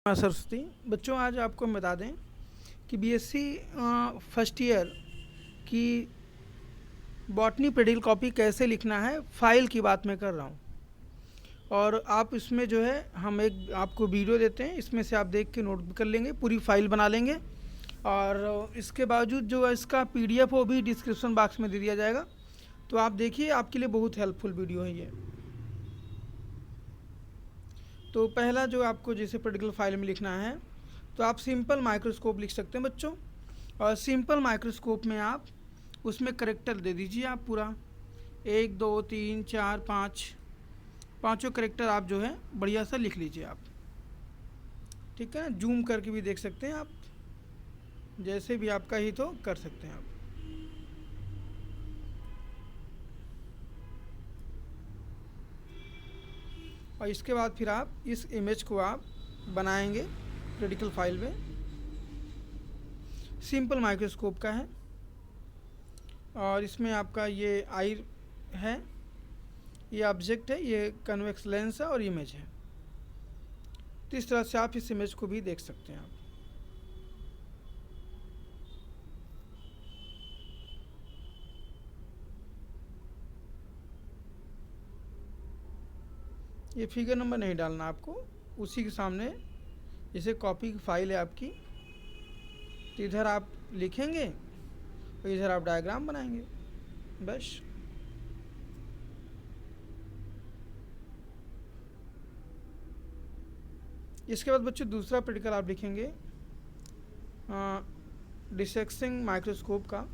सरस्वती बच्चों, आज आपको हम बता दें कि बीएससी फर्स्ट ईयर की बॉटनी पेडिकल कॉपी कैसे लिखना है। फाइल की बात मैं कर रहा हूँ और आप इसमें जो है हम एक आपको वीडियो देते हैं, इसमें से आप देख के नोट कर लेंगे, पूरी फाइल बना लेंगे और इसके बावजूद जो इसका पीडीएफ वो भी डिस्क्रिप्शन बॉक्स में दे दिया जाएगा। तो आप देखिए, आपके लिए बहुत हेल्पफुल वीडियो है ये। तो पहला जो आपको जैसे पर्टिकुलर फाइल में लिखना है तो आप सिंपल माइक्रोस्कोप लिख सकते हैं बच्चों। और सिंपल माइक्रोस्कोप में आप उसमें करेक्टर दे दीजिए, आप पूरा 1 2 3 4 5 पाँचों करेक्टर आप जो है बढ़िया सा लिख लीजिए आप। ठीक है, जूम करके भी देख सकते हैं आप, जैसे भी आपका ही तो कर सकते हैं आप। और इसके बाद फिर आप इस इमेज को आप बनाएंगे क्रिटिकल फाइल में। सिंपल माइक्रोस्कोप का है और इसमें आपका ये आई है, ये ऑब्जेक्ट है, ये कन्वेक्स लेंस है और इमेज है। तो इस तरह से आप इस इमेज को भी देख सकते हैं आप। ये फिगर नंबर नहीं डालना आपको, उसी के सामने जैसे कॉपी की फाइल है आपकी, तो इधर आप लिखेंगे और इधर आप डायग्राम बनाएंगे बस। इसके बाद बच्चों दूसरा प्रैक्टिकल आप लिखेंगे डिसेक्टिंग माइक्रोस्कोप का।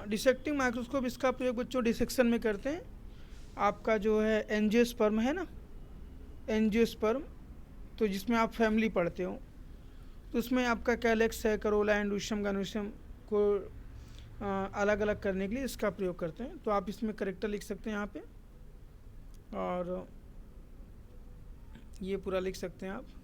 डिसेक्टिंग माइक्रोस्कोप इसका प्रयोग बच्चों डिसेक्शन में करते हैं। आपका जो है एंजियोस्पर्म है ना, एंजियोस्पर्म, तो जिसमें आप फैमिली पढ़ते हो, तो उसमें आपका कैलेक्स है, करोला, एंडोशियम, गैनोशियम को अलग अलग करने के लिए इसका प्रयोग करते हैं। तो आप इसमें करेक्टर लिख सकते हैं यहाँ पे और ये पूरा लिख सकते हैं आप।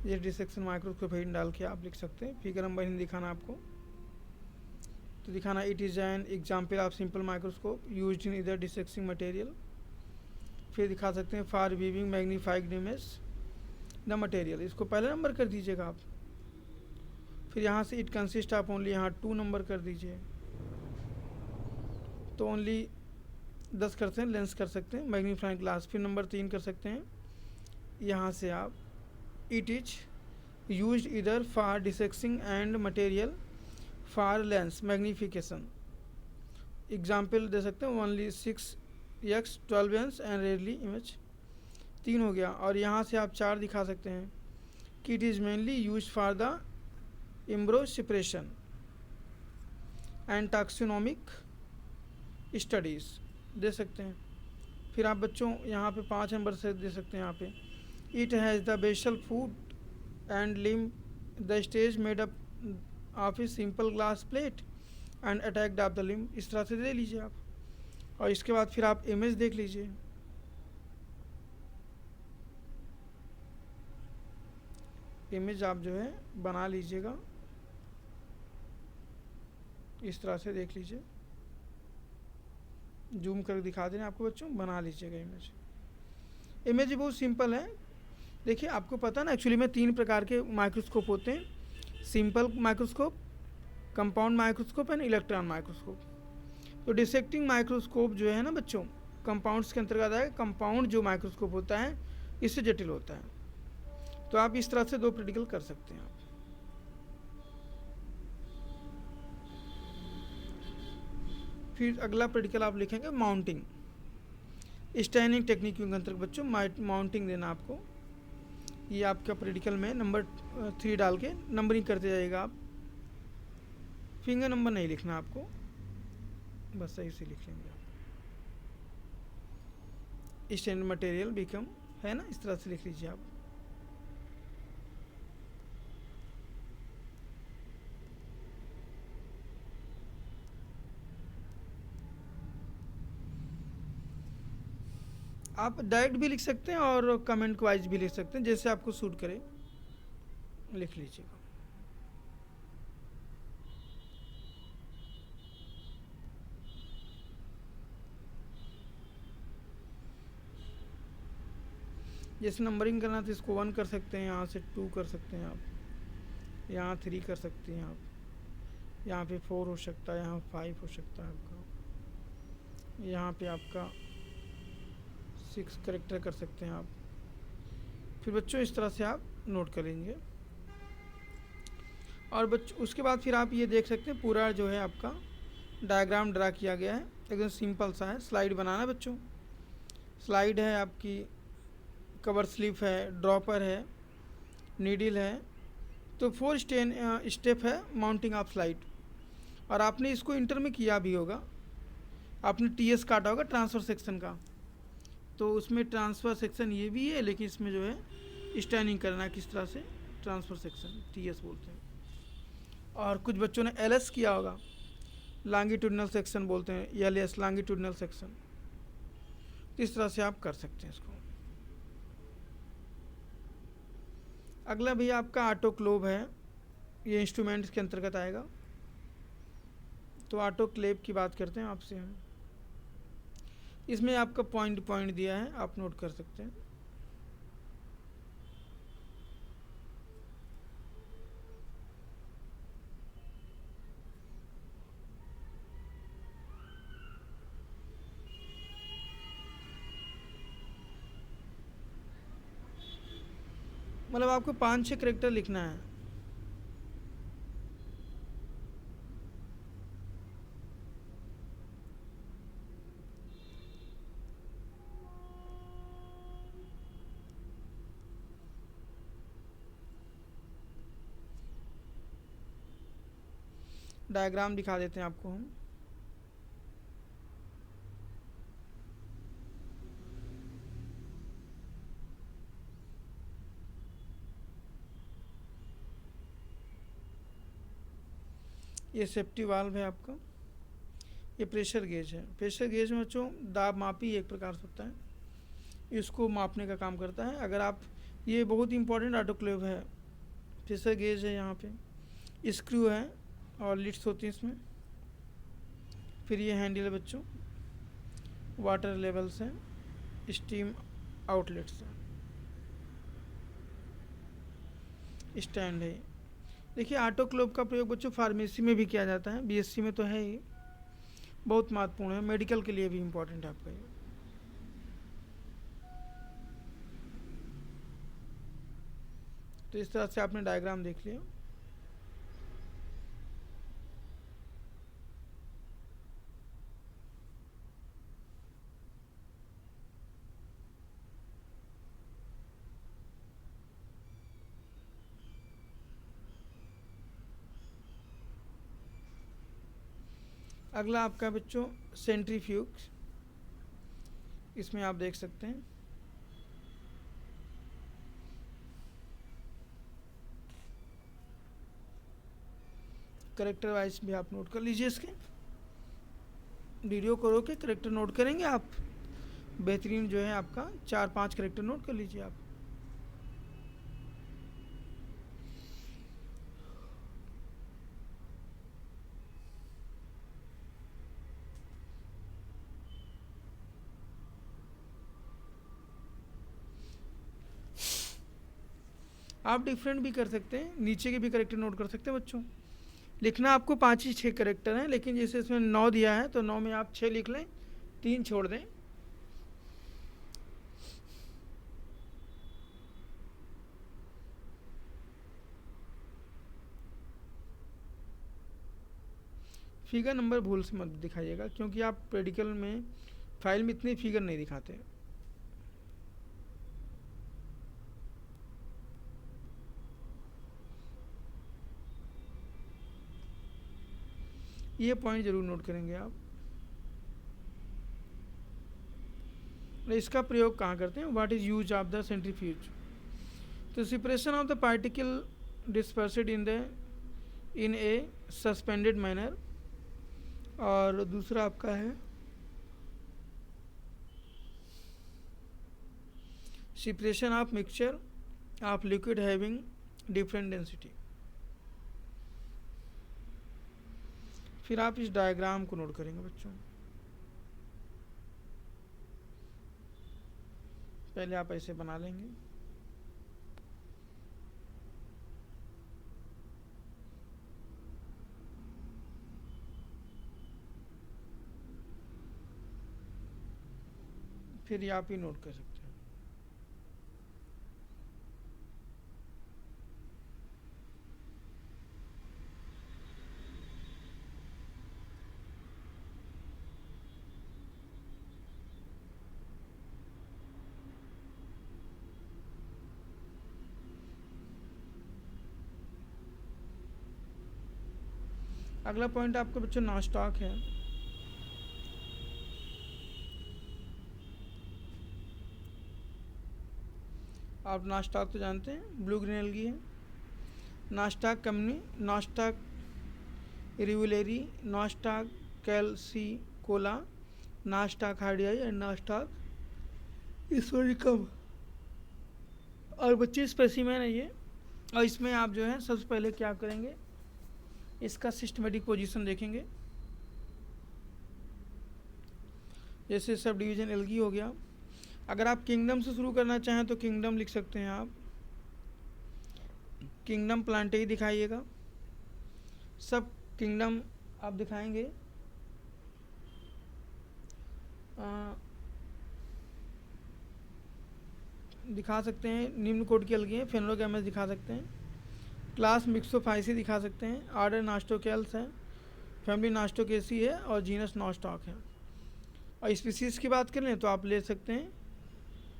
ये डिसेक्शन माइक्रोस्कोप हेड डाल के आप लिख सकते हैं। फिगर नंबर नहीं दिखाना आपको, तो दिखाना it is an example of simple microscope used in इधर डिसेक्टिंग मटेरियल। फिर दिखा सकते हैं for weaving magnified image the material, इसको पहले नंबर कर दीजिएगा आप। फिर यहाँ से इट कंसिस्ट ऑफ ओनली, यहाँ 2 नंबर कर दीजिए, तो ओनली 10 करते हैं, लेंस कर सकते हैं, मैग्नीफाइंग ग्लास। फिर नंबर 3 कर सकते हैं, यहाँ से आप इट इज यूज्ड इधर for dissecting and material for lens magnification. Example दे सकते हैं only 6x 12 and rarely image. 3 हो गया। और यहाँ से आप 4 दिखा सकते हैं कि it is mainly use for the embryo separation and taxonomic studies दे सकते हैं। फिर आप बच्चों यहाँ पे 5 नंबर से दे सकते हैं। यहाँ पे it has the basal foot and limb the stage made up of a simple glass plate and attacked of the limb, इस तरह से दे लीजिए आप। और इसके बाद फिर आप इमेज देख लीजिए। इमेज आप जो है बना लीजिएगा, इस तरह से देख लीजिए, जूम करके दिखा दें आपको बच्चों, बना लीजिएगा इमेज। इमेज बहुत सिंपल है। देखिए, आपको पता है ना, एक्चुअली में 3 प्रकार के माइक्रोस्कोप होते हैं, simple microscope, compound microscope and electron microscope. तो डिसेक्टिंग माइक्रोस्कोप जो है ना बच्चों, कंपाउंड्स के अंतर्गत आएगा। कंपाउंड जो माइक्रोस्कोप होता है इससे जटिल होता है। तो आप इस तरह से 2 प्रैक्टिकल कर सकते हैं आप। फिर अगला प्रैक्टिकल आप लिखेंगे माउंटिंग, स्टैनिंग टेक्निक के अंतर्गत बच्चों माउंटिंग देना आपको। ये आपका प्रैक्टिकल में नंबर 3 डाल के नंबरिंग करते जाइएगा आप। फिंगर नंबर नहीं लिखना आपको, बस सही से लिख लेंगे आप। स्टैंडर्ड मटेरियल बिकम है ना, इस तरह से लिख लीजिए आप। आप डायरेक्ट भी लिख सकते हैं और कमेंट वाइज भी लिख सकते हैं, जैसे आपको सूट करे लिख लीजिएगा। जैसे नंबरिंग करना तो इसको 1 कर सकते हैं, यहाँ से 2 कर सकते हैं आप, यहाँ 3 कर सकते हैं आप, यहाँ पे 4 हो सकता है, यहाँ 5 हो सकता है आपका, यहाँ पे आपका 6 करेक्टर कर सकते हैं आप। फिर बच्चों इस तरह से आप नोट करेंगे। और बच्चों उसके बाद फिर आप ये देख सकते हैं पूरा जो है आपका डायग्राम ड्रा किया गया है, एकदम सिंपल सा है। स्लाइड बनाना बच्चों, स्लाइड है आपकी, कवर स्लिप है, ड्रॉपर है, नीडल है, तो 4 स्टेप है माउंटिंग ऑफ स्लाइड। और आपने इसको इंटर में किया भी होगा, आपने टीएस काटा होगा ट्रांसफ़र सेक्शन का, तो उसमें ट्रांसफ़र सेक्शन ये भी है, लेकिन इसमें जो है स्टैंडिंग करना है किस तरह से, ट्रांसफ़र सेक्शन टीएस बोलते हैं। और कुछ बच्चों ने एलएस किया होगा, लॉन्गिट्यूडनल सेक्शन बोलते हैं, एलएस लॉन्गिट्यूडनल सेक्शन। इस तरह से आप कर सकते हैं इसको। अगला भी आपका ऑटोक्लेव है, ये इंस्ट्रूमेंट्स के अंतर्गत आएगा। तो ऑटोक्लेव की बात करते हैं आपसे हम। इसमें आपका पॉइंट पॉइंट दिया है, आप नोट कर सकते हैं। मतलब आपको 5-6 करेक्टर लिखना है। डायग्राम दिखा देते हैं आपको हम। ये सेफ्टी वाल्व है आपका, ये प्रेशर गेज है। प्रेशर गेज में बच्चों दाब मापी एक प्रकार से होता है, इसको मापने का काम करता है। अगर आप, ये बहुत इंपॉर्टेंट ऑटोक्लेव है, प्रेशर गेज है, यहाँ पे स्क्रू है और लिड्स होती है इसमें। फिर ये हैंडल है बच्चों, वाटर लेवल्स हैं, स्टीम आउटलेट्स हैं, स्टैंड है। देखिए ऑटोक्लेव का प्रयोग बच्चों फार्मेसी में भी किया जाता है, बीएससी में तो है ही, बहुत महत्वपूर्ण है, मेडिकल के लिए भी इम्पोर्टेंट है आपका ये। तो इस तरह से आपने डायग्राम देख लिया। अगला आपका बच्चों सेंट्रीफ्यूज, इसमें आप देख सकते हैं करेक्टर वाइज भी आप नोट कर लीजिए। इसके वीडियो को रोक के करेक्टर नोट करेंगे आप, बेहतरीन जो है आपका 4-5 करेक्टर नोट कर लीजिए आप। आप डिफरेंट भी कर सकते हैं, नीचे के भी करेक्टर नोट कर सकते हैं बच्चों। लिखना आपको 5 ही 6 करेक्टर हैं, लेकिन जैसे इसमें 9 दिया है तो 9 में आप 6 लिख लें, 3 छोड़ दें। फिगर नंबर भूल से मत दिखाइएगा, क्योंकि आप प्रैक्टिकल में फाइल में इतने फिगर नहीं दिखाते। ये पॉइंट जरूर नोट करेंगे आप। इसका प्रयोग कहाँ करते हैं, what is use of the centrifuge. तो separation of the particle dispersed in a suspended manner, और दूसरा आपका है separation of mixture of liquid having different density. फिर आप इस डायग्राम को नोट करेंगे बच्चों। पहले आप ऐसे बना लेंगे। फिर ये आप ही नोट कर सकते हैं। अगला पॉइंट आपका बच्चों नॉन स्टॉक है। आप नॉन स्टॉक तो जानते हैं, ब्लू ग्रीन एल्गी है। Nostoc commune, Nostoc rivulare, Nostoc calcicola, Nostoc hardiae and Nostoc इसोरिकम। और बच्चे स्पेसिमेन है ये। और इसमें आप जो है सबसे पहले क्या करेंगे, इसका सिस्टमेटिक पोजीशन देखेंगे। जैसे सब डिवीजन एल्गी हो गया। अगर आप किंगडम से शुरू करना चाहें तो किंगडम लिख सकते हैं आप। किंगडम प्लांटेई दिखाइएगा, सब किंगडम आप दिखाएंगे। दिखा सकते हैं, निम्न कोड की एल्गी है, फेनोलोगैमस दिखा सकते हैं। क्लास मिक्सोफाइसी दिखा सकते हैं। ऑर्डर नास्टोकेल्स है, फैमिली नास्टोकेसी है और जीनस नॉस्टॉक है। और स्पीसीज की बात करें तो आप ले सकते हैं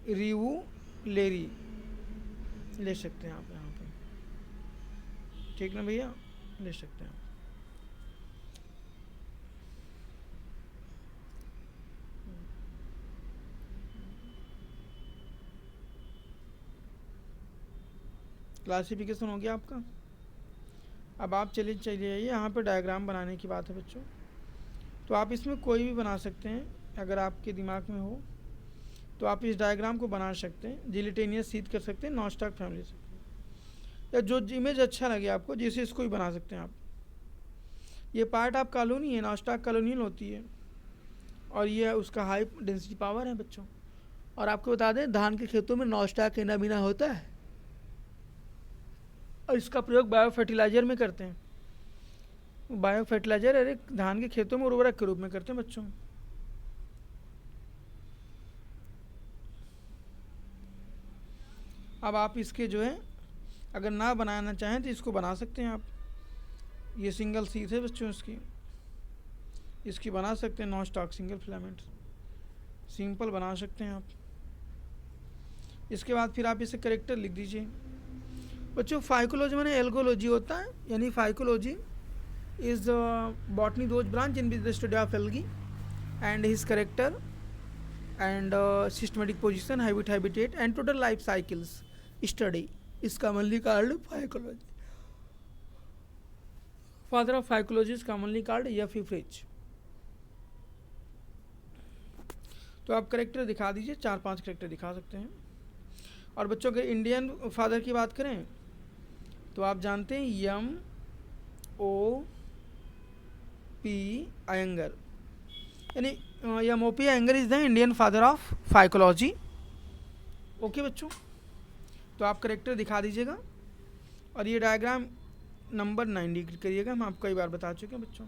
रिवुलेरी ले सकते हैं आप यहाँ पे, ठीक ना भैया, ले सकते हैं। क्लासिफिकेशन हो गया आपका। अब आप चलिए आइए, यहाँ पे डायग्राम बनाने की बात है बच्चों। तो आप इसमें कोई भी बना सकते हैं, अगर आपके दिमाग में हो तो आप इस डायग्राम को बना सकते हैं। जिलिटेनियस सीध कर सकते हैं, नॉन स्टॉक फैमिली से, या जो इमेज अच्छा लगे आपको, जैसे इसको भी बना सकते हैं आप। ये पार्ट आप कॉलोनी है, नॉन स्टॉक कॉलोनियल होती है, और ये उसका हाई डेंसिटी पावर है बच्चों। और आपको बता दें, धान के खेतों में नॉन स्टॉक एनामीना होता है और इसका प्रयोग बायो फर्टिलाइजर में करते हैं। बायो फर्टिलाइजर अरे धान के खेतों में उर्वरक के रूप में करते हैं बच्चों। अब आप इसके जो है अगर ना बनाना चाहें तो इसको बना सकते हैं आप। ये सिंगल सीथ है बच्चों, इसकी बना सकते हैं non stock single filament, simple बना सकते हैं आप। इसके बाद फिर आप इसे करेक्टर लिख दीजिए बच्चों। फाइकोलॉजी माने एल्गोलॉजी होता है, यानी phycology is botany those branch in which the study of algae and his character and systematic position, habit, habitat and total life cycles study is commonly called phycology. Father of phycology is commonly called F.E. Fritsch. तो आप character दिखा दीजिए, 4-5 character दिखा सकते हैं। और बच्चों के इंडियन फादर की बात करें तो आप जानते हैं M.O.P. अयंगर, यानी M.O.P. Iyengar is the Indian father of phycology. Okay बच्चों, तो आप करेक्टर दिखा दीजिएगा। और ये डायग्राम नंबर 9 करिएगा, हम आपको कई बार बता चुके हैं बच्चों।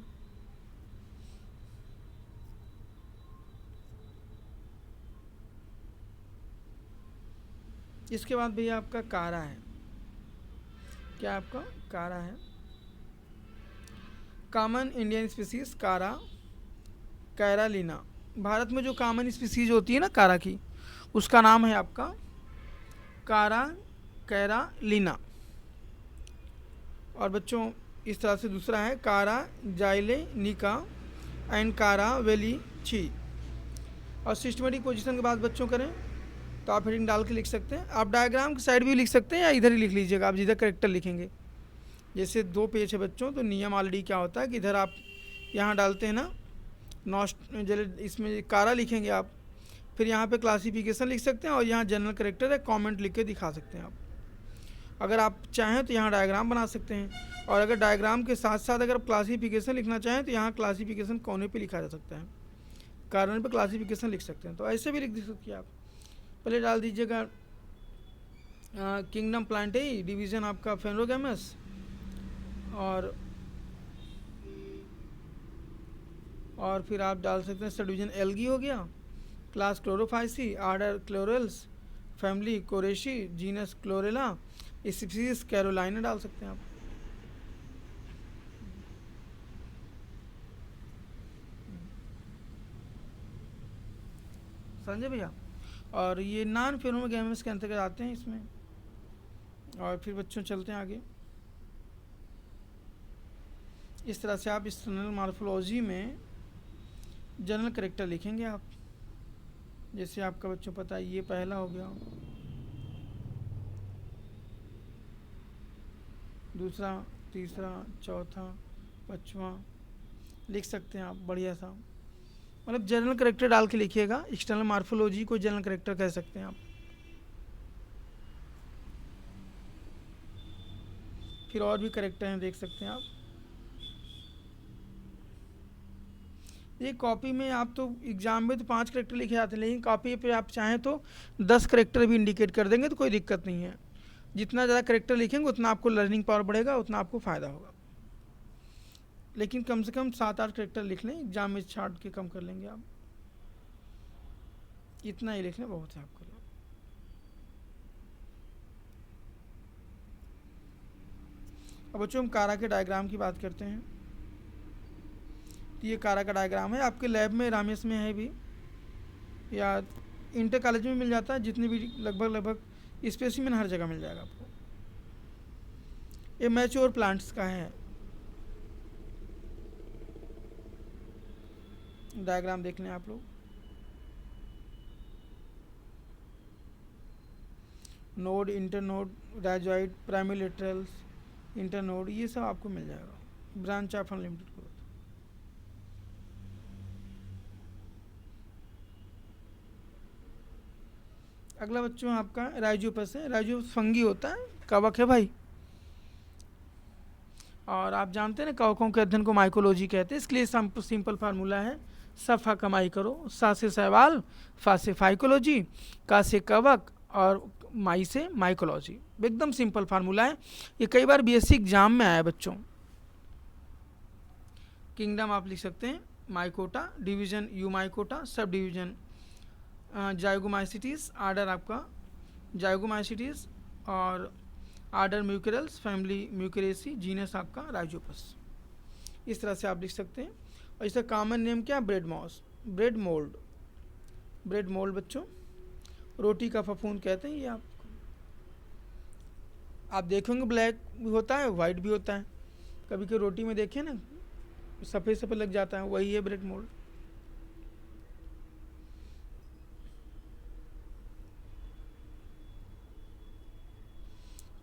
इसके बाद भैया आपका कारा है। क्या आपका कारा है? कॉमन इंडियन स्पीसीज कारा कैरालिना। भारत में जो कॉमन स्पीसीज होती है ना कारा की, उसका नाम है आपका कारा कैरालिना। और बच्चों इस तरह से दूसरा है कारा जाइलेनिका एंड कारा वेलिची। और सिस्टमेटिक पोजीशन की बात बच्चों करें तो आप हेडिंग डाल के लिख सकते हैं। आप डायग्राम की साइड भी लिख सकते हैं या इधर ही लिख लीजिएगा, आप जिधर करेक्टर लिखेंगे। जैसे 2 पेज है बच्चों, तो नियम ऑलरेडी क्या होता है कि इधर आप यहाँ डालते हैं ना इसमें कारा लिखेंगे आप, फिर यहाँ पे क्लासिफिकेशन लिख सकते हैं और यहाँ जनरल करेक्टर है, कमेंट लिख के दिखा सकते हैं आप। अगर आप चाहें तो यहाँ डायग्राम बना सकते हैं, और अगर डायग्राम के साथ साथ अगर आप क्लासिफिकेशन लिखना चाहें तो यहाँ क्लासिफिकेशन कोने पे लिखा जा सकता है, कार्नर पे क्लासिफिकेशन लिख सकते हैं। तो ऐसे भी लिख सकते हैं आप। पहले डाल दीजिएगा किंगडम प्लांटेई, डिवीज़न आपका फेनोगेमस, और फिर आप डाल सकते हैं सब डिवीज़न एल्गी हो गया, class Chlorophyceae, order Chlorales, family कोरेशी, जीनस क्लोरेला, स्पीसीज कैरोलाइना डाल सकते हैं आप। समझे भैया। और ये नॉन फेनोगेमस के अंतर्गत आते हैं इसमें। और फिर बच्चों चलते हैं आगे। इस तरह से आप एक्सटर्नल मॉर्फोलॉजी में जनरल कैरेक्टर लिखेंगे आप। जैसे आपका बच्चों पता है, ये पहला हो गया, दूसरा, तीसरा, चौथा, पाँचवा लिख सकते हैं आप बढ़िया सा। मतलब जनरल कैरेक्टर डाल के लिखिएगा। एक्सटर्नल मॉर्फोलॉजी को जनरल कैरेक्टर कह सकते हैं आप। फिर और भी कैरेक्टर हैं, देख सकते हैं आप। ये कॉपी में आप तो एग्जाम में तो 5 कैरेक्टर लिखे जाते हैं, लेकिन कॉपी पे आप चाहें तो 10 कैरेक्टर भी इंडिकेट कर देंगे तो कोई दिक्कत नहीं है। जितना ज़्यादा कैरेक्टर लिखेंगे उतना आपको लर्निंग पावर बढ़ेगा, उतना आपको फ़ायदा होगा। लेकिन कम से कम 7-8 कैरेक्टर लिख लें, एग्जाम में छाट के कम कर लेंगे आप। इतना ही लिख लें, बहुत है आपके लिए। अब बच्चों हम कारा के डायग्राम की बात करते हैं। ये कारा का डायग्राम है, आपके लैब में रामेश में है भी, या इंटर कॉलेज में मिल जाता है। जितने भी लगभग स्पेसिमेन हर जगह मिल जाएगा आपको। ये मैच्योर प्लांट्स का है डायग्राम, देख लें आप लोग। Node, internode, rhizoid, primary laterals, internode, ये सब आपको मिल जाएगा। Branch of unlimited growth. अगला बच्चों आपका राइजोपस है। राइजोपस फंगी होता है, कवक है भाई। और आप जानते हैं ना, कवकों के अध्ययन को माइकोलॉजी कहते हैं। इसके लिए सिंपल फार्मूला है, सफ़ा कमाई करो, सा से सवाल, फा से फाइकोलॉजी, का से कवक, और माई से माइकोलॉजी। एकदम सिंपल फार्मूला है। ये कई बार बीएससी एग्जाम में आया बच्चों। किंगडम आप लिख सकते हैं mycota, division यूमाइकोटा, sub division जाइगोमाइसिटीज, order आपका जाइगोमाइसिटीज, और आर्डर म्यूकरल्स, फैमिली म्यूकरेसी, जीनस आपका राइजोपस। इस तरह से आप लिख सकते हैं। और इसका कॉमन नेम क्या है? Bread moss, bread mould. Bread mould बच्चों रोटी का फफूंद कहते हैं। ये आप देखेंगे ब्लैक भी होता है, वाइट भी होता है। कभी कभी रोटी में देखें ना, सफ़ेद सफ़ेद लग जाता है, वही है ब्रेड मोल्ड।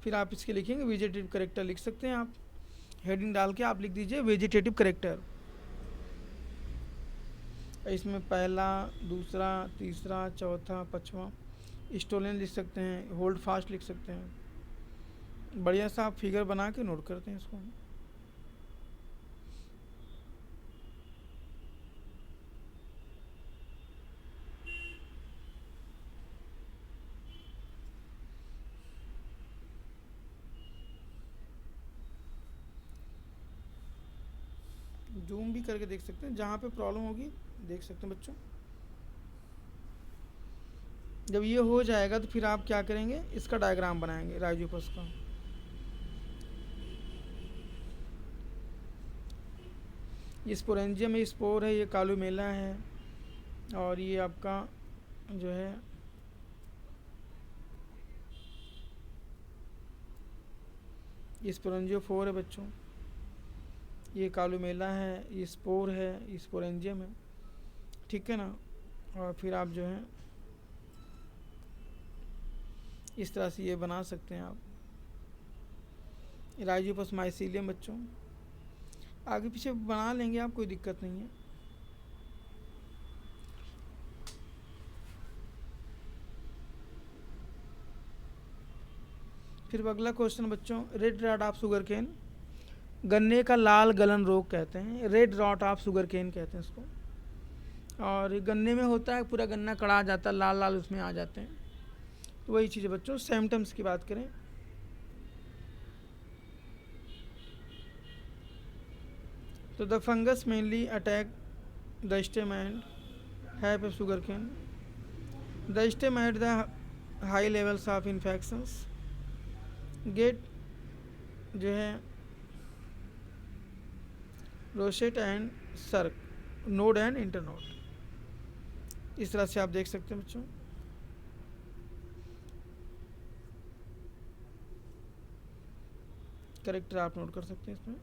फिर आप इसके लिखेंगे वेजिटेटिव करेक्टर, लिख सकते हैं आप। हेडिंग डाल के आप लिख दीजिए वेजिटेटिव करेक्टर। इसमें पहला, दूसरा, तीसरा, चौथा, पाँचवा, स्टोलन लिख सकते हैं, होल्ड फास्ट लिख सकते हैं। बढ़िया सा आप फिगर बना के नोट करते हैं इसको। जूम भी करके देख सकते हैं, जहाँ पे प्रॉब्लम होगी देख सकते हैं बच्चों। जब ये हो जाएगा तो फिर आप क्या करेंगे, इसका डायग्राम बनाएंगे राइजोपस का। ये स्पोरेंजियम में स्पोर है, ये कालुमेला है, और ये आपका जो है ये स्पोरेंजियोफोर है बच्चों। ये कालुमेला है, ये स्पोर है, ये स्पोरेंजियम है, ठीक है ना। और फिर आप जो है इस तरह से ये बना सकते हैं आप राइजोपस माइसीलियम बच्चों। आगे पीछे बना लेंगे आप, कोई दिक्कत नहीं है। फिर अगला क्वेश्चन बच्चों, red rot of sugar cane, गन्ने का लाल गलन रोग कहते हैं, red rot of sugar cane कहते हैं इसको। और गन्ने में होता है, पूरा गन्ना कड़ा जाता है, लाल लाल उसमें आ जाते हैं। तो वही चीज़ है बच्चों, सिम्टम्स की बात करें तो the fungus mainly attack the stem and have a sugar cane, the stem at the high levels of infections get जो है रोसेट एंड सर्क नोड एंड इंटरनोड। इस तरह से आप देख सकते हैं बच्चों। करेक्टर आप नोट कर सकते हैं इसमें।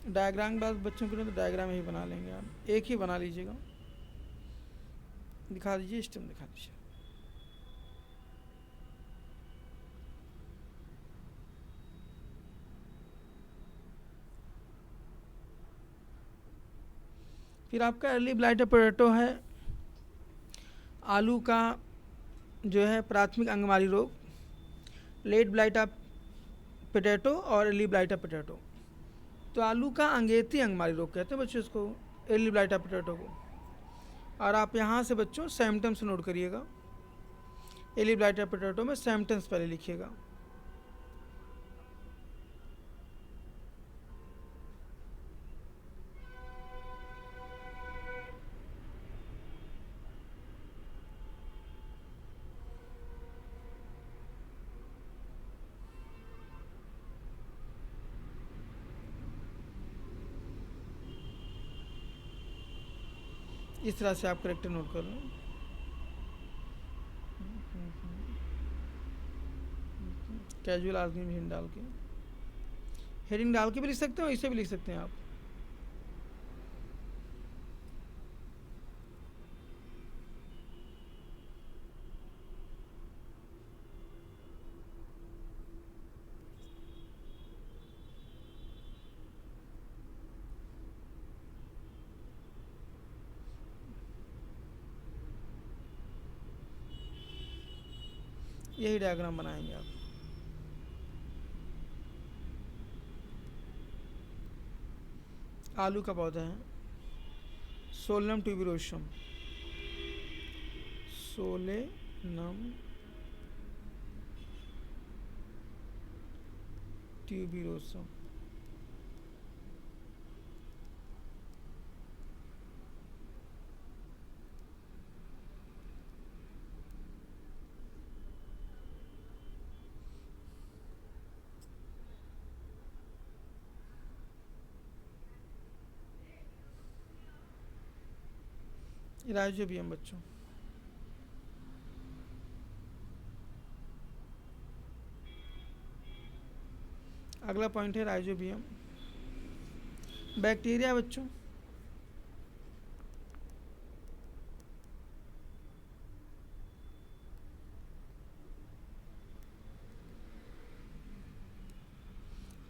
डायग्राम बात बच्चों के लिए तो डायग्राम ही बना लेंगे आप, एक ही बना लीजिएगा। दिखा दीजिए, स्टेम दिखा दीजिए। फिर आपका अर्ली ब्लाइट ऑफ पोटैटो है आलू का जो है प्राथमिक अंगमारी रोग, लेट ब्लाइट ऑफ पोटैटो और अर्ली ब्लाइट ऑफ पोटैटो। तो आलू का अंगेती अंगमारी रोग कहते हैं बच्चों इसको, अर्ली ब्लाइट ऑफ पोटैटो को। और आप यहाँ से बच्चों सिम्टम्स नोट करिएगा। अर्ली ब्लाइट ऑफ पोटैटो में सिम्टम्स पहले लिखिएगा। इस तरह से आप करेक्टर नोट कर लो। कैजुअल आदमी हेडिंग डाल के, हेडिंग डाल के भी लिख सकते हो, इसे भी लिख सकते हैं आप। यही डायग्राम बनाएंगे आप। आलू का पौधा है सोलेनम ट्यूबिरोसम, सोलेनम ट्यूबिरोसम। राइजोबियम बच्चों, अगला पॉइंट है राइजोबियम। बैक्टीरिया बच्चों,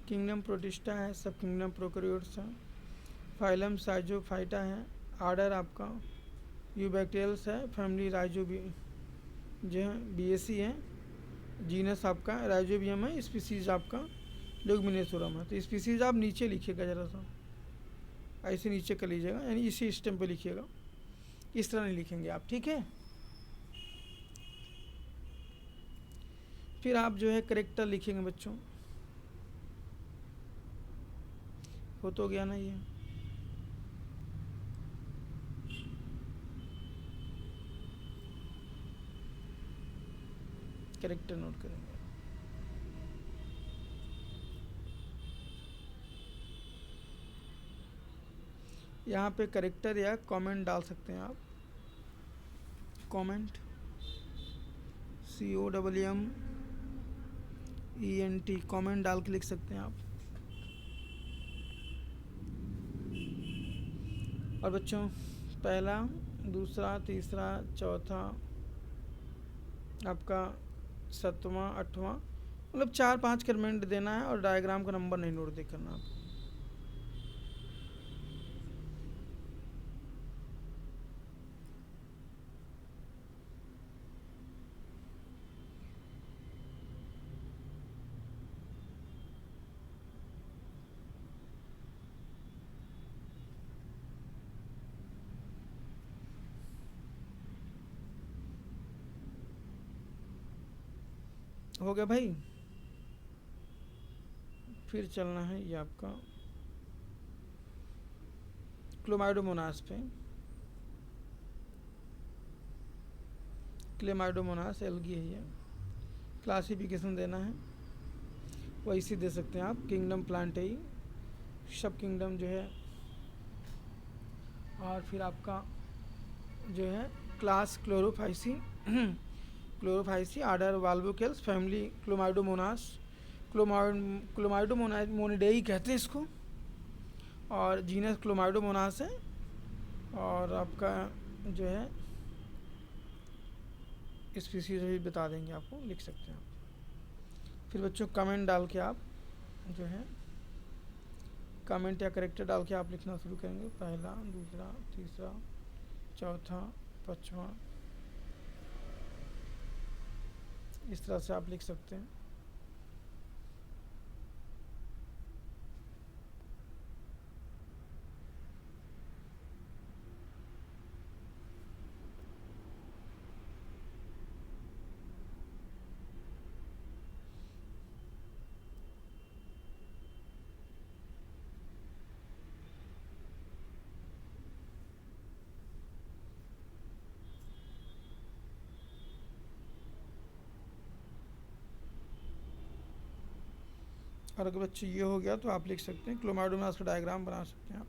किंगडम प्रोटिस्टा है, सब किंगडम प्रोकैरियोट्स है, फाइलम साइजोफाइटा है, आर्डर आपका यूबैक्टेरियल्स है, फैमिली राइजोबियम जो है बीएसी है, जीनस आपका राइजोबियम है, स्पीसीज आपका लेगुमिनोसोरम है। तो स्पीसीज आप नीचे लिखिएगा, ज़रा सा ऐसे नीचे कर लीजिएगा, यानी इसी स्टेम पे लिखिएगा, इस तरह नहीं लिखेंगे आप, ठीक है। फिर आप जो है करेक्टर लिखेंगे बच्चों, हो तो गया ना ये। करेक्टर नोट करेंगे। यहाँ पे करेक्टर या कमेंट डाल सकते हैं आप, कमेंट COMMENT कमेंट डाल के लिख सकते हैं आप। और बच्चों पहला, दूसरा, तीसरा, चौथा, आपका 7वां, 8वां मतलब 4-5 कमेंट देना है और डायग्राम का नंबर नहीं नोट देख करना आपको। हो गया भाई। फिर चलना है ये आपका क्लोमाइडोमोनास पे। क्लेमाइडोमोनास एल्गी है ये। क्लासिफिकेशन देना है वैसे दे सकते हैं आप, किंगडम प्लांटेई, सब किंगडम जो है, और फिर आपका जो है class Chlorophyceae, Chlorophyceae, order Volvocales, family Chlamydomonas, Chlamydomonadaceae कहते हैं इसको, और जीनस क्लोमाइडोमोनास है। और आपका जो है स्पीसीज भी बता देंगे आपको, लिख सकते हैं आप। फिर बच्चों कमेंट डाल के आप जो है कमेंट या करेक्टर डाल के आप लिखना शुरू करेंगे, पहला, दूसरा, तीसरा, चौथा, पाँचवा, इस तरह से आप लिख सकते हैं। और अगर बच्चे ये हो गया तो आप लिख सकते हैं क्लोमाइडोमोनास का डायग्राम बना सकते हैं आप।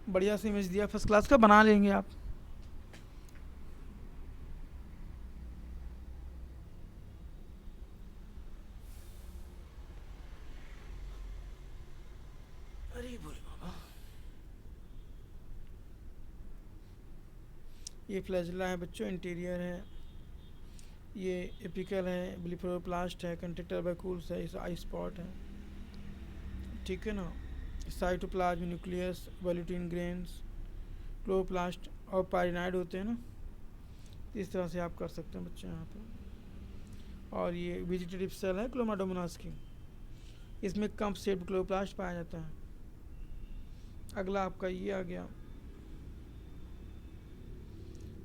बढ़िया से इमेज दिया, फर्स्ट क्लास का, बना लेंगे आप। अरे बोले बाबा, ये फ्लैजिला है बच्चों, इंटीरियर है, ये एपिकल है, ब्लिफरोप्लास्ट है, कंट्रेक्टर वैक्यूल्स है, इस आई स्पॉट है, ठीक है ना। साइटोप्लाज्म, न्यूक्लियस, वैल्यूटिन ग्रेन्स, क्लोरोप्लास्ट और पाइनाइड होते हैं ना, इस तरह से आप कर सकते हैं बच्चे यहाँ पे। और ये वेजिटेटिव सेल है क्लोमाइडोमोनास की, इसमें कम शेप्ड क्लोरोप्लास्ट पाया जाता है। अगला आपका ये आ गया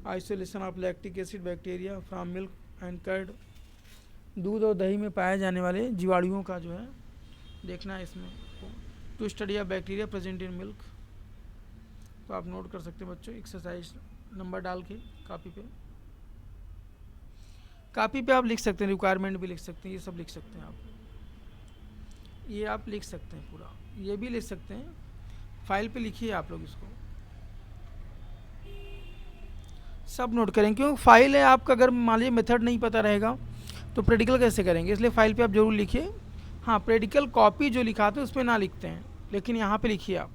isolation of lactic acid bacteria from milk and curd, दूध और दही में पाए जाने वाले जीवाणुओं का जो है देखना है इसमें, to study of bacteria present in milk. तो आप नोट कर सकते हैं बच्चों, एक्सरसाइज नंबर डाल के कापी पे, कापी पे आप लिख सकते हैं, रिक्वायरमेंट भी लिख सकते हैं, ये सब लिख सकते हैं आप, ये आप लिख सकते हैं पूरा, ये भी लिख सकते हैं, फाइल पे लिखिए आप लोग इसको, सब नोट करें, क्यों फाइल है आपका, अगर मान लीजिए मेथड नहीं पता रहेगा तो प्रैक्टिकल कैसे करेंगे, इसलिए फाइल पे आप जरूर लिखिए। हाँ, प्रैक्टिकल कॉपी जो लिखा था उस पर ना लिखते हैं, लेकिन यहाँ पे लिखिए आप।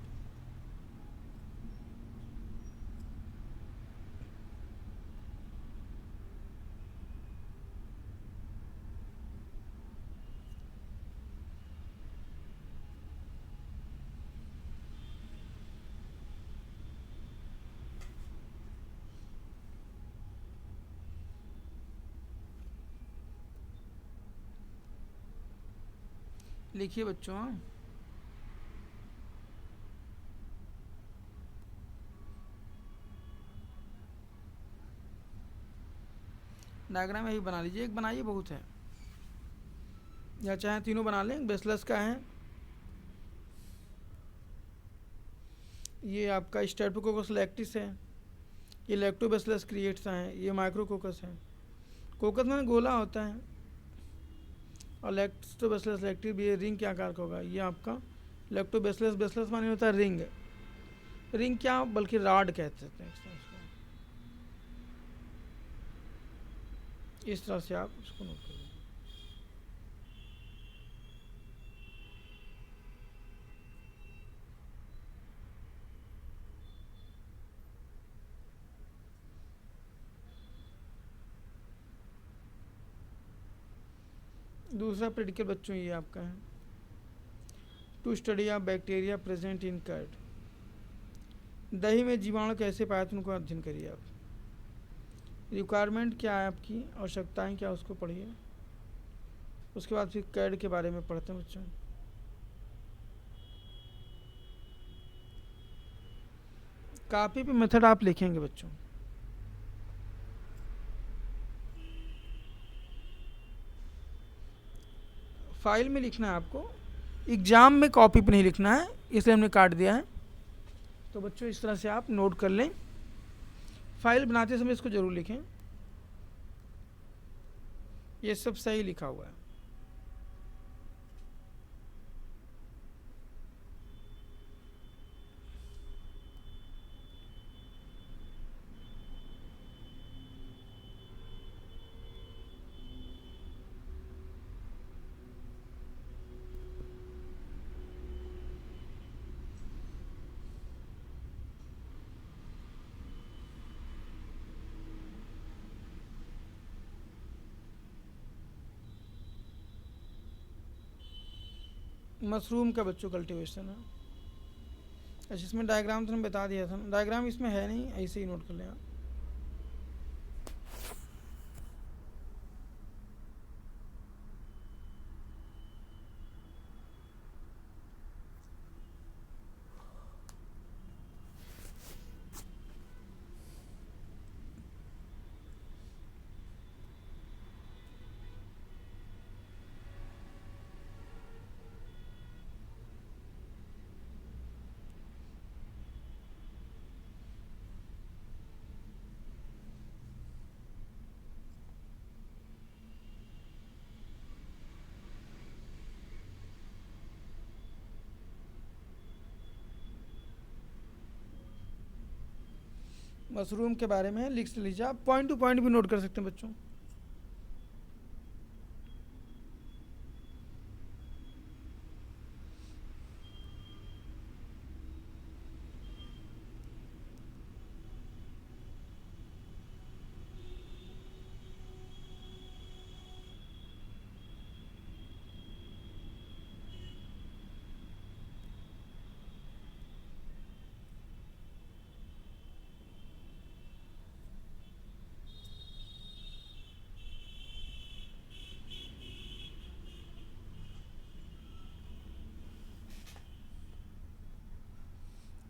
लिखिए बच्चों। हाँ, डायग्राम यही बना लीजिए, एक बनाइए बहुत है, या चाहे तीनों बना लें। बेसलेस का है ये आपका, स्ट्रेप्टोकोकस लैक्टिस है, ये लैक्टोबैसिलस क्रिएट्स हैं, ये माइक्रोकोकस है। कोकस में गोला होता है, और लैक्टोबैसिलस लैक्टिस भी रिंग के आकार का होगा। ये आपका लैक्टोबैसिलस, बेसिलस माने होता है रिंग, रिंग क्या बल्कि राड कहते हैं इसको, इस तरह से आप इसको नोट करें। दूसरा प्रेडिकल बच्चों ये आपका है, to study of bacteria present in curd. दही में जीवाणु कैसे पाए थे उनको अध्ययन करिए आप। रिक्वायरमेंट क्या है आपकी, आवश्यकताएं क्या, उसको पढ़िए। उसके बाद फिर कर्ड के बारे में पढ़ते हैं बच्चों। कॉपी पे मेथड आप लिखेंगे बच्चों। फाइल में लिखना है आपको, एग्जाम में कॉपी पे नहीं लिखना है, इसलिए हमने काट दिया है। तो बच्चों इस तरह से आप नोट कर लें, फाइल बनाते समय इसको जरूर लिखें। ये सब सही लिखा हुआ है। मशरूम का बच्चों कल्टीवेशन है। अच्छा, इसमें डायग्राम तो हमने बता दिया था, डायग्राम इसमें है नहीं, ऐसे ही नोट कर लें आप। मशरूम के बारे में लिख लीजिए आप, पॉइंट टू पॉइंट भी नोट कर सकते हैं बच्चों।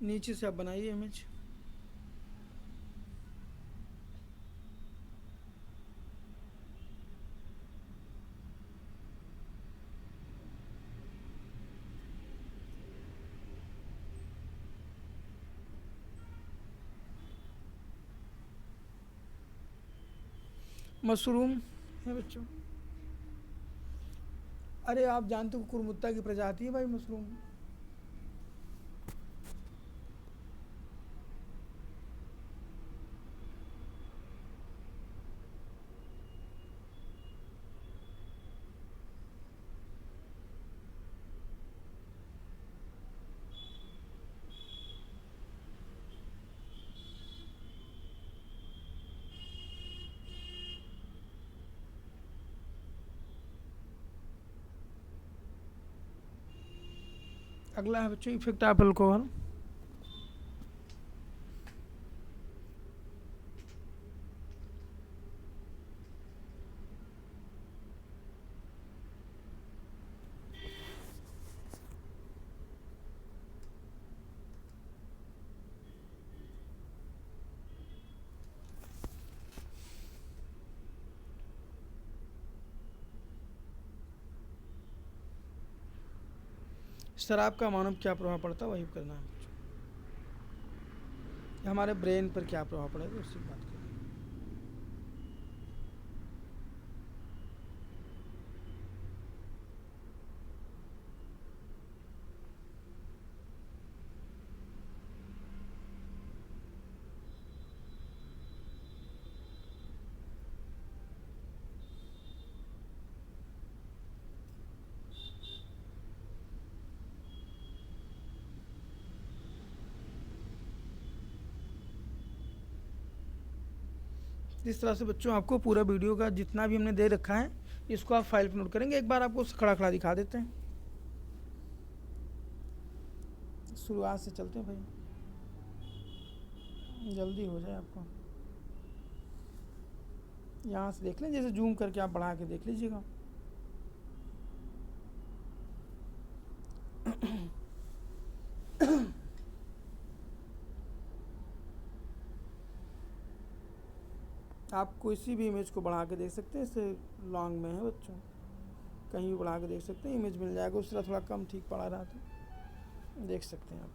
नीचे से आप बनाइए इमेज। मशरूम है बच्चों। अरे आप जानते हो कुरमुत्ता की प्रजाति है भाई मशरूम। अगला है बच्चों इफेक्ट ऑफ अल्कोहल। शराब का मानव क्या प्रभाव पड़ता है वही करना है बच्चों। हमारे ब्रेन पर क्या प्रभाव पड़ेगा उसकी बात करें। इस तरह से बच्चों आपको पूरा वीडियो का जितना भी हमने दे रखा है इसको आप फाइल पर नोट करेंगे। एक बार आपको खड़ा खड़ा दिखा देते हैं, शुरुआत से चलते हैं भाई, जल्दी हो जाए आपको। यहाँ से देख लें, जैसे जूम करके आप बढ़ा के देख लीजिएगा। आप किसी भी इमेज को बढ़ा के देख सकते हैं, इससे लॉन्ग में है बच्चों, कहीं भी बढ़ा के देख सकते हैं, इमेज मिल जाएगा। उस तरह थोड़ा कम ठीक पड़ा रहा था, देख सकते हैं आप।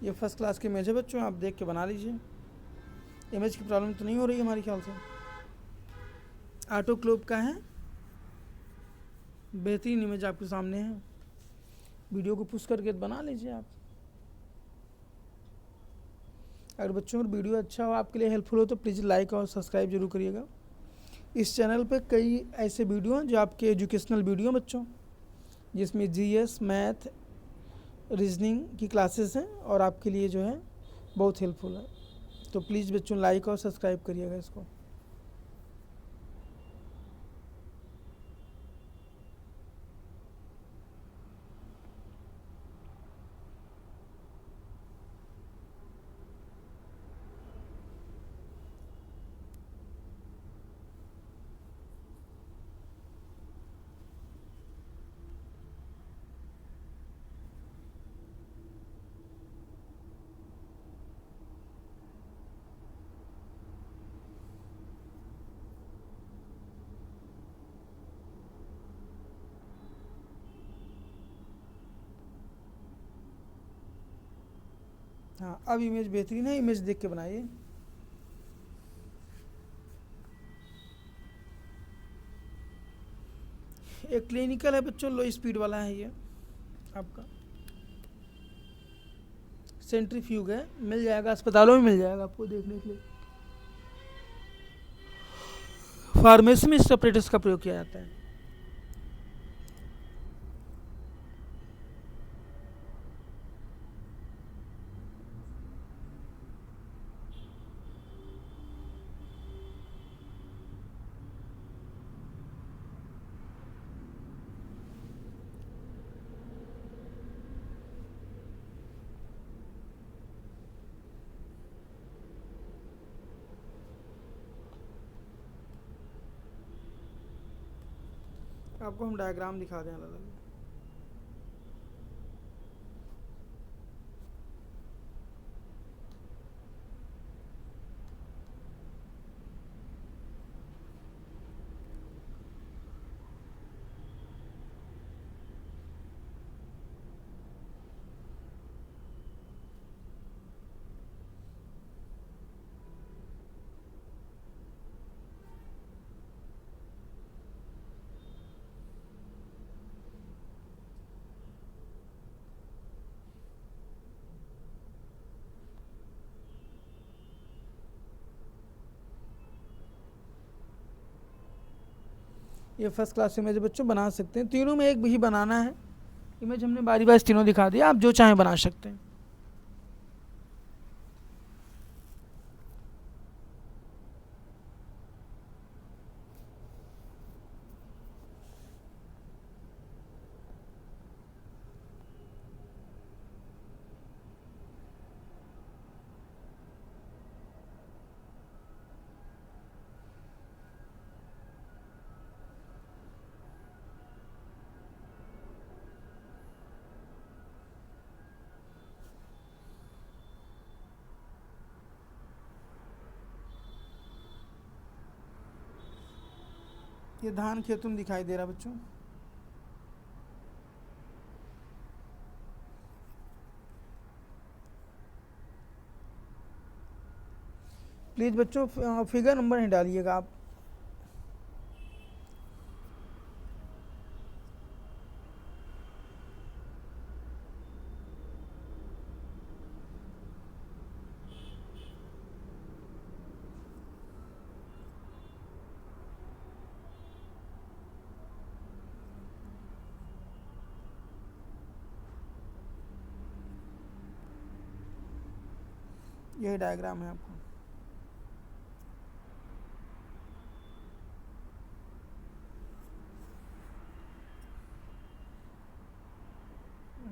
ये फर्स्ट क्लास की इमेज है बच्चों, आप देख के बना लीजिए। इमेज की प्रॉब्लम तो नहीं हो रही है हमारे ख्याल से। ऑटो क्लोप का है, बेहतरीन इमेज आपके सामने है। वीडियो को पुश करके बना लीजिए आप। अगर बच्चों का वीडियो अच्छा हो, आपके लिए हेल्पफुल हो, तो प्लीज़ लाइक और सब्सक्राइब जरूर करिएगा। इस चैनल पे कई ऐसे वीडियो हैं जो आपके एजुकेशनल वीडियो बच्चों, जिसमें जीएस, मैथ, रीजनिंग की क्लासेस हैं और आपके लिए जो है बहुत हेल्पफुल है। तो प्लीज़ बच्चों लाइक और सब्सक्राइब करिएगा इसको। हाँ, अब इमेज बेहतरीन है, इमेज देख के बनाइए। एक क्लिनिकल है बच्चों, लो स्पीड वाला है ये आपका। सेंट्रीफ्यूग है, मिल जाएगा अस्पतालों में, मिल जाएगा आपको देखने के लिए। फार्मेसी में इस ऑपरेटर्स का प्रयोग किया जाता है। आपको हम डायग्राम दिखा दें अलग अलग। ये फर्स्ट क्लास इमेज बच्चों बना सकते हैं, तीनों में एक भी बनाना है। इमेज हमने बारी बारी तीनों दिखा दिया, आप जो चाहें बना सकते हैं। ये धान खेतों में दिखाई दे रहा बच्चों। प्लीज़ बच्चों फिगर नंबर नहीं डालिएगा आप। यही डायग्राम है आपका।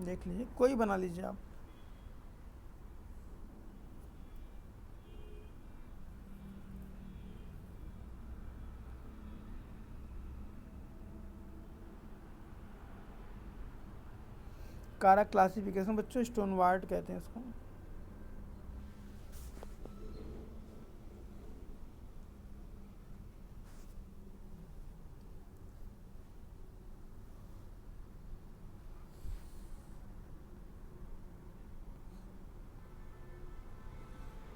देख लीजिए, कोई बना लीजिए आप। कारक क्लासिफिकेशन बच्चों स्टोन वार्ट कहते हैं इसको।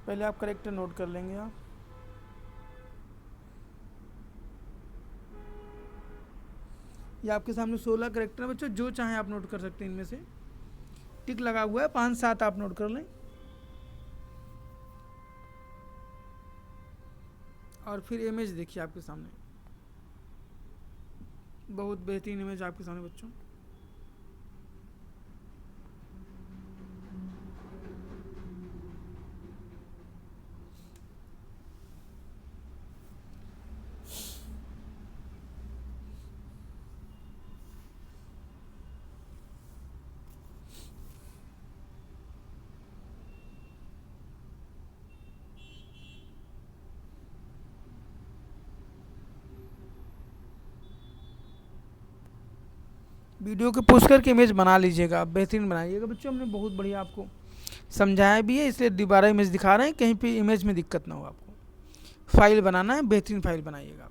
पहले आप करेक्टर नोट कर लेंगे आप। ये आपके सामने 16 करेक्टर है बच्चों, जो चाहे आप नोट कर सकते हैं। इनमें से टिक लगा हुआ है, 5-7 आप नोट कर लें। और फिर इमेज देखिए आपके सामने, बहुत बेहतरीन इमेज आपके सामने बच्चों। वीडियो के पोस्ट करके इमेज बना लीजिएगा आप, बेहतरीन बनाइएगा बच्चों। हमने बहुत बढ़िया आपको समझाया भी है, इसलिए दोबारा इमेज दिखा रहे हैं, कहीं पे इमेज में दिक्कत ना हो आपको। फाइल बनाना है, बेहतरीन फाइल बनाइएगा आप।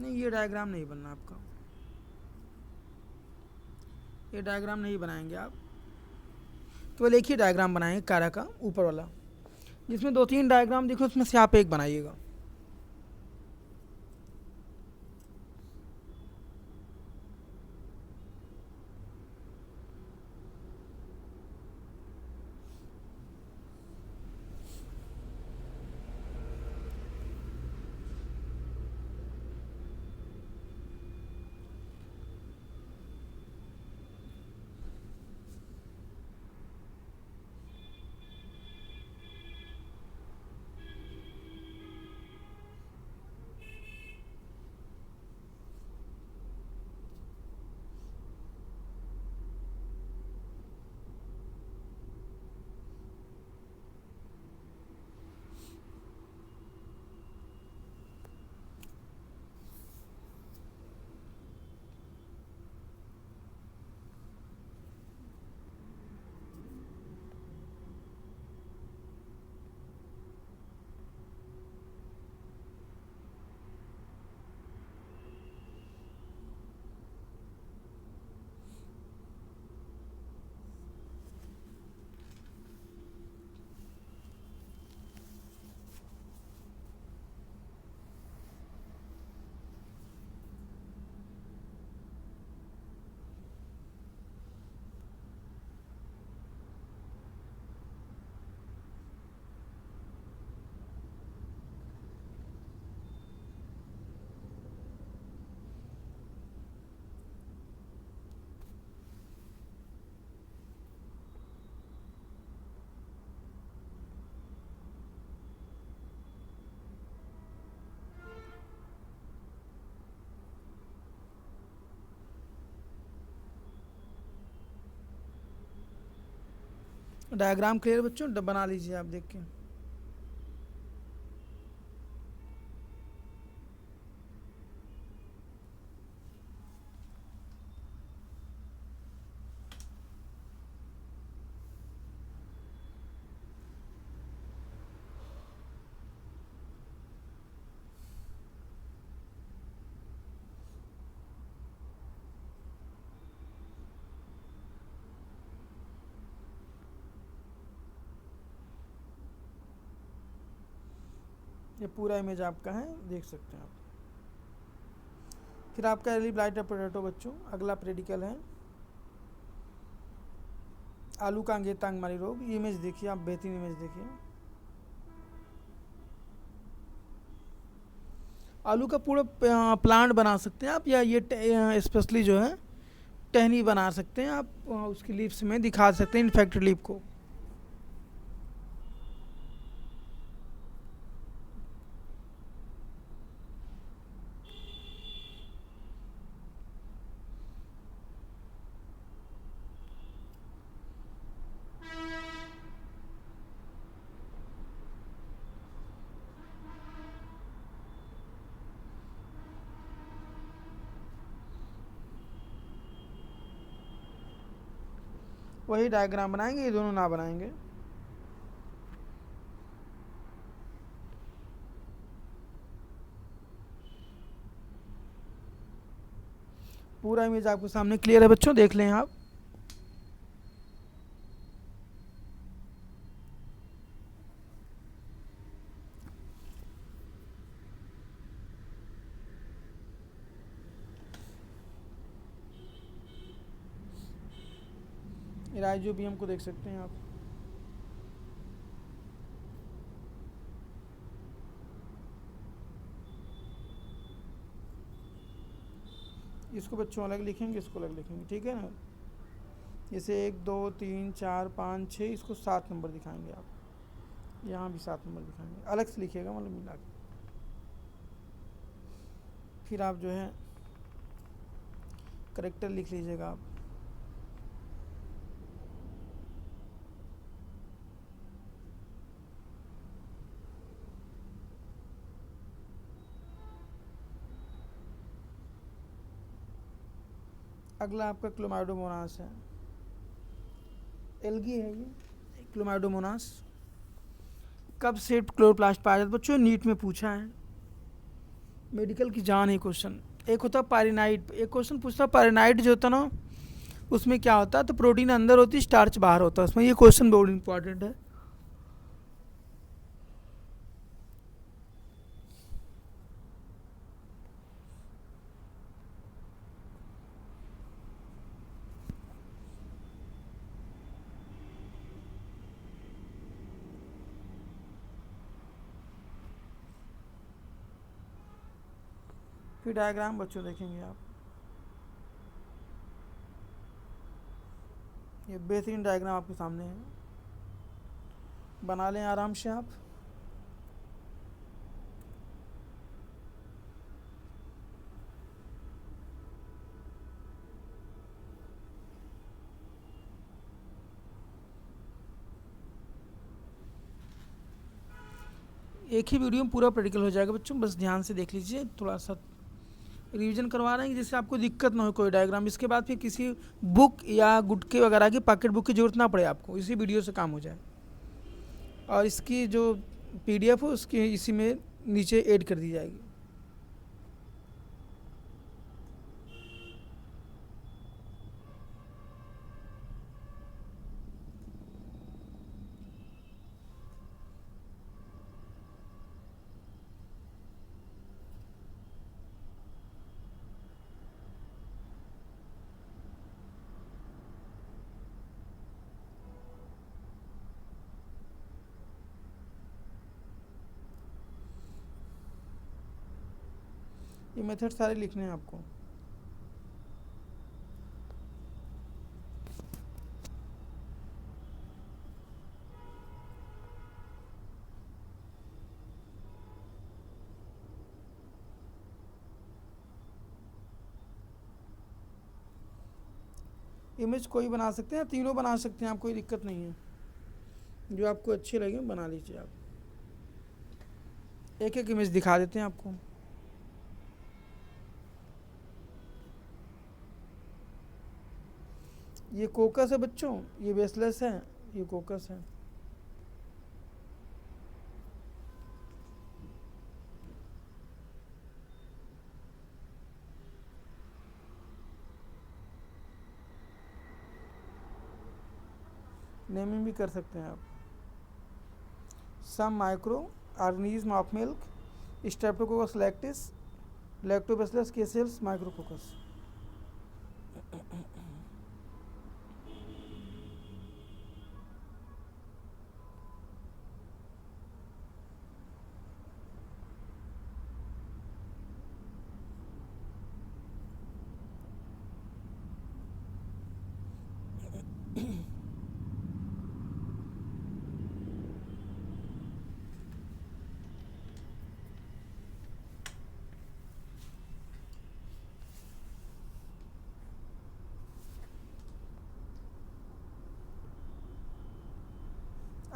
नहीं, ये डायग्राम नहीं बनना आपका, ये डायग्राम नहीं बनाएंगे आप। केवल एक ही डायग्राम बनाएंगे कारा का, ऊपर वाला। जिसमें 2-3 डायग्राम देखो, उसमें से आप एक बनाइएगा। डायग्राम क्लियर बच्चों, बना लीजिए आप देख के। ये पूरा इमेज आपका है, देख सकते हैं आप। फिर आपका एली ब्लाइट पोटैटो बच्चों, अगला प्रेडिकल है आलू का अंगेता अंगमारी रोग। ये इमेज देखिए आप, बेहतरीन इमेज देखिए। आलू का पूरा प्लांट बना सकते हैं आप, या ये स्पेशली जो है टहनी बना सकते हैं आप, उसकी लीव्स में दिखा सकते हैं इन्फेक्टेड लीफ को। वही डायग्राम बनाएंगे, ये दोनों ना बनाएंगे। पूरा इमेज आपके सामने क्लियर है बच्चों, देख लें आप। राइजोबियम को देख सकते हैं आप। इसको बच्चों अलग लिखेंगे, इसको अलग लिखेंगे, ठीक है ना। जैसे 1 2 3 4 5 6, इसको 7 नंबर दिखाएंगे आप, यहाँ भी 7 नंबर दिखाएंगे, अलग से लिखिएगा मतलब मिला के। फिर आप जो है करेक्टर लिख लीजिएगा आप। अगला आपका क्लोमाइडोमोनास है, एल्गी है ये क्लोमाइडोमोनास। कब से क्लोरोप्लास्ट पाया जाता है बच्चों, नीट में पूछा है, मेडिकल की जान है क्वेश्चन। एक होता है पारिनाइट, एक क्वेश्चन पूछता है पारिनाइट जो होता ना, उसमें क्या होता है, तो प्रोटीन अंदर होती है, स्टार्च बाहर होता है उसमें। ये क्वेश्चन बहुत इंपॉर्टेंट है। फिर डायग्राम बच्चों देखेंगे आप, ये बेहतरीन डायग्राम आपके सामने है, बना लें आराम से आप। एक ही वीडियो में पूरा प्रैक्टिकल हो जाएगा बच्चों, बस ध्यान से देख लीजिए, थोड़ा सा रिवीजन करवा रहे हैं जिससे आपको दिक्कत ना हो कोई डायग्राम। इसके बाद फिर किसी बुक या गुटके वगैरह की पॉकेट बुक की जरूरत ना पड़े आपको, इसी वीडियो से काम हो जाए। और इसकी जो पीडीएफ हो उसकी इसी में नीचे ऐड कर दी जाएगी। ये मेथड सारे लिखने हैं आपको। इमेज कोई बना सकते हैं, तीनों बना सकते हैं आप, कोई दिक्कत नहीं है। जो आपको अच्छी लगे बना लीजिए आप। एक एक इमेज दिखा देते हैं आपको। ये कोकस है बच्चों, ये बेसलेस है, ये कोकस है। नेमिंग भी कर सकते हैं आप। Some microorganism of milk, streptococcus lactis, lactobacillus casei micrococcus.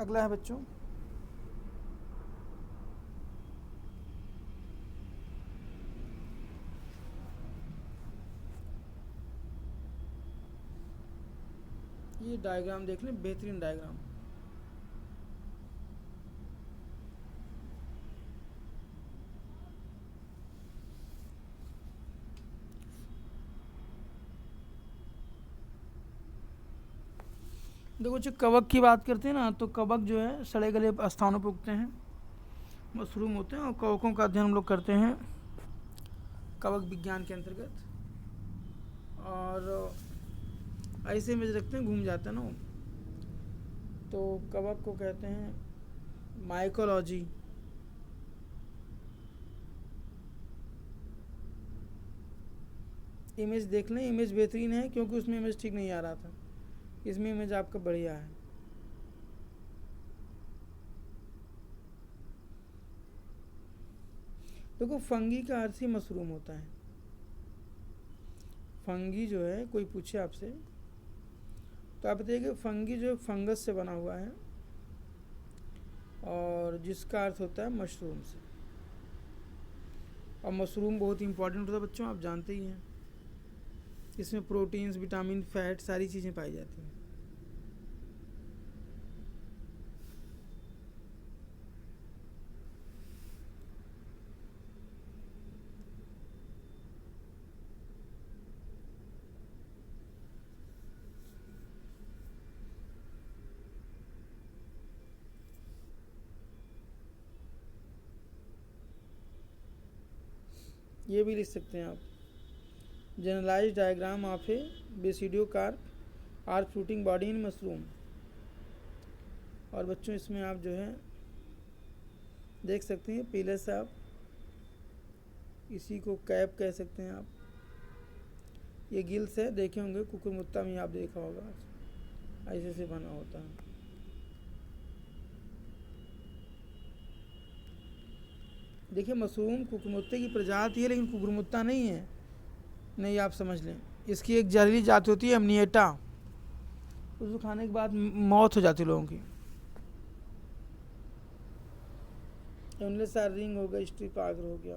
अगला है बच्चों, ये डायग्राम देख लें, बेहतरीन डायग्राम। देखो जो कवक की बात करते हैं ना, तो कवक जो है सड़े गले स्थानों पर उगते हैं, मशरूम होते हैं, और कवकों का अध्ययन हम लोग करते हैं कवक विज्ञान के अंतर्गत। और ऐसे इमेज रखते हैं, घूम जाता है ना, तो कवक को कहते हैं माइकोलॉजी। इमेज देख लें, इमेज बेहतरीन है, क्योंकि उसमें इमेज ठीक नहीं आ रहा था, इसमें इमेज आपका बढ़िया है। देखो फंगी का अर्थ ही मशरूम होता है। फंगी जो है, कोई पूछे आपसे तो आप बताइए कि फंगी जो फंगस से बना हुआ है, और जिसका अर्थ होता है मशरूम से। और मशरूम बहुत इंपॉर्टेंट होता है बच्चों, आप जानते ही हैं, इसमें प्रोटीन्स, विटामिन, फैट, सारी चीज़ें पाई जाती हैं। ये भी लिख सकते हैं आप, generalise diagram of a basidiocarp or fruiting body in mushroom. और बच्चों इसमें आप जो है देख सकते हैं पीले से, आप इसी को कैप कह सकते हैं आप। ये गिल्स है, देखे होंगे कुकुरमुत्ता में, आप देखा होगा, ऐसे से बना होता है। देखिए मशरूम कुकुरमुत्ते की प्रजाति है, लेकिन कुकुरमुत्ता नहीं है, नहीं आप समझ लें। इसकी एक जहरीली जाति होती है अमनिएटा, उसको खाने के बाद मौत हो जाती है लोगों की। रिंग हो गया, स्ट्रिप आगर हो गया।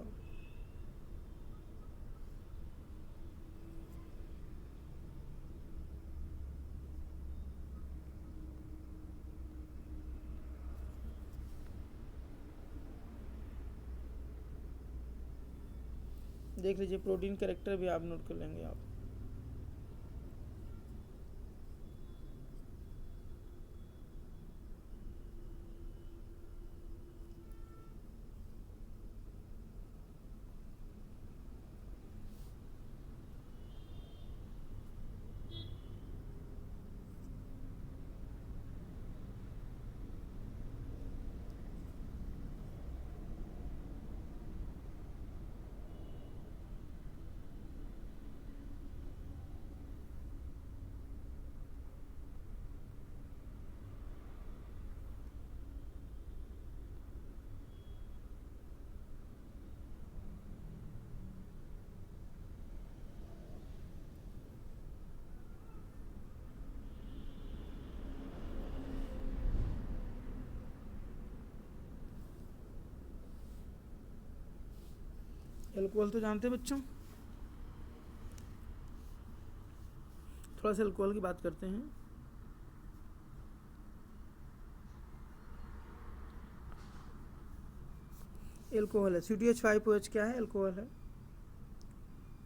देख लीजिए, प्रोटीन कैरेक्टर भी आप नोट कर लेंगे आप। एल्कोहल तो जानते हैं बच्चों, थोड़ा सा एल्कोहल की बात करते हैं। एल्कोहल है, CTH5OH क्या है? एल्कोहल है,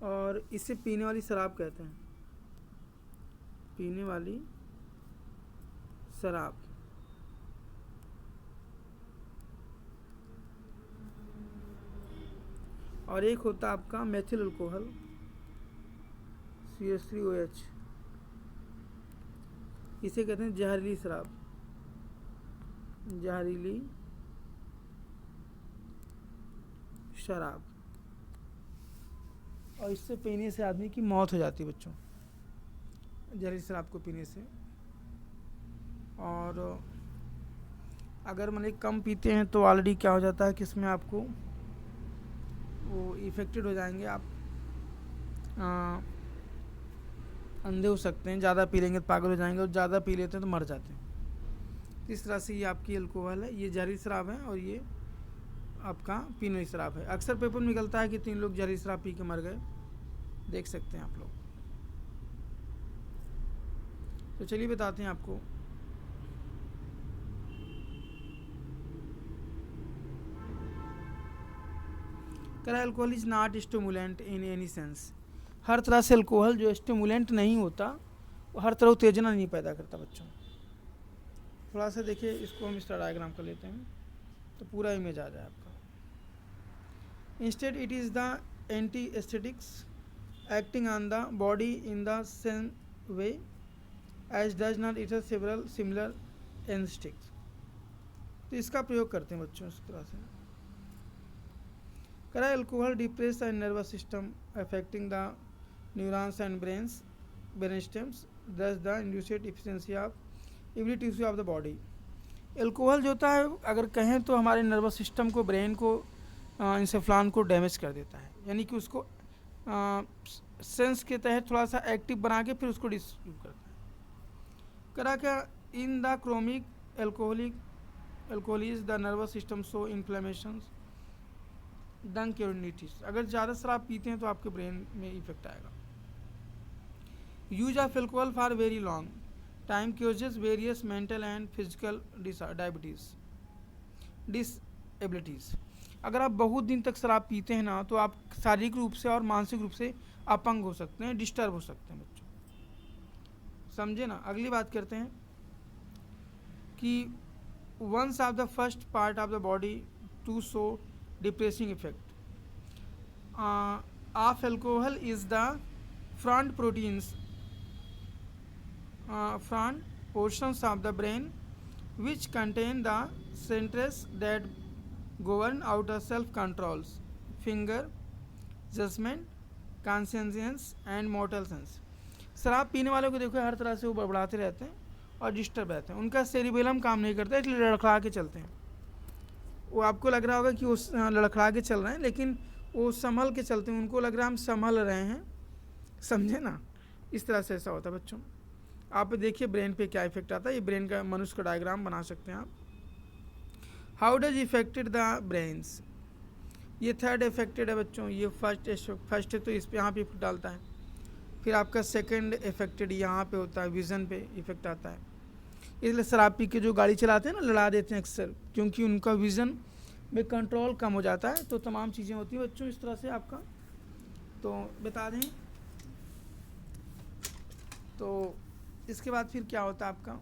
और इसे पीने वाली शराब कहते हैं, पीने वाली शराब। और एक होता है आपका मेथिल अल्कोहल, CH3OH, इसे कहते हैं जहरीली शराब, जहरीली शराब। और इससे पीने से आदमी की मौत हो जाती है बच्चों, जहरीली शराब को पीने से। और अगर मतलब कम पीते हैं तो ऑलरेडी क्या हो जाता है कि इसमें आपको वो इफेक्टेड हो जाएंगे, आप अंधे हो सकते हैं, ज़्यादा पी लेंगे तो पागल हो जाएंगे, और ज़्यादा पी लेते हैं तो मर जाते हैं। इस तरह से ये आपकी अल्कोहल है, ये जहरीली शराब है, और ये आपका पीने वाली शराब है। अक्सर पेपर में निकलता है कि 3 लोग जहरीली शराब पी के मर गए, देख सकते हैं आप लोग। तो चलिए बताते हैं आपको। करा alcohol is not stimulant in any sense. हर तरह से अल्कोहल जो स्टिमुलेंट नहीं होता, वो हर तरह उत्तेजना नहीं पैदा करता बच्चों। थोड़ा सा देखिए, इसको हम इस तरह डायग्राम कर लेते हैं तो पूरा इमेज आ जाए आपका। Instead it is the anaesthetics acting on the body in the same way as does not it several similar anaesthetics. तो इसका प्रयोग करते हैं बच्चों इस तरह से। करा alcohol depress the nervous system affecting the neurons and brain stems, thus the induced efficiency of every tissue of the body. Alcohol जो होता है, अगर कहें तो हमारे नर्वस सिस्टम को, ब्रेन को, इंसेफ्लॉन को डैमेज कर देता है, यानी कि उसको सेंस के तहत थोड़ा सा एक्टिव बना के फिर उसको डिस्ट्रीब्यूट करता है। करा क्या in the chronic alcoholism the nervous system so inflammation dunk unities. अगर ज़्यादा शराब पीते हैं तो आपके ब्रेन में इफेक्ट आएगा। Use of alcohol for very long time causes various mental and physical disabilities. अगर आप बहुत दिन तक शराब पीते हैं ना, तो आप शारीरिक रूप से और मानसिक रूप से अपंग हो सकते हैं, डिस्टर्ब हो सकते हैं बच्चों, समझे ना। अगली बात करते हैं कि once of the first part of the body to show depressing effect of alcohol is the front proteins front portions of the brain which contain the centers that govern outer self controls, finger, judgment, conscience and motor sense। शराब पीने वालों को देखो, हर तरह से वो बड़बड़ाते रहते हैं और डिस्टर्ब रहते हैं, उनका सेरिबेलम काम नहीं करता, इसलिए लड़खड़ा के चलते हैं। वो आपको लग रहा होगा कि वो लड़खड़ा के चल रहे हैं, लेकिन वो संभल के चलते हैं, उनको लग रहा है हम संभल रहे हैं, समझे ना। इस तरह से ऐसा होता है बच्चों। आप देखिए ब्रेन पे क्या इफेक्ट आता है, ये ब्रेन का मनुष्य का डायग्राम बना सकते हैं आप। How does affected the brains, ये थर्ड इफेक्टेड है बच्चों, ये फर्स्ट है तो इस पे यहाँ पे इफेक्ट डालता है। फिर आपका सेकंड इफेक्टेड यहाँ पे होता है, विज़न पे इफेक्ट आता है। इसलिए शराब पी के जो गाड़ी चलाते हैं ना, लड़ा देते हैं अक्सर, क्योंकि उनका विज़न में कंट्रोल कम हो जाता है। तो तमाम चीज़ें होती हैं बच्चों इस तरह से आपका, तो बता दें। तो इसके बाद फिर क्या होता है आपका,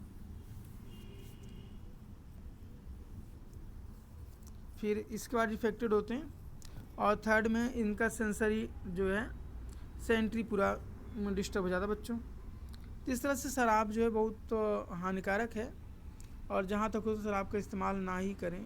फिर इसके बाद इफेक्टेड होते हैं, और थर्ड में इनका सेंसरी जो है, सेंट्री पूरा डिस्टर्ब हो जाता है बच्चों। तो इस तरह से शराब जो है बहुत हानिकारक है, और जहाँ तक हो तो शराब का इस्तेमाल ना ही करें,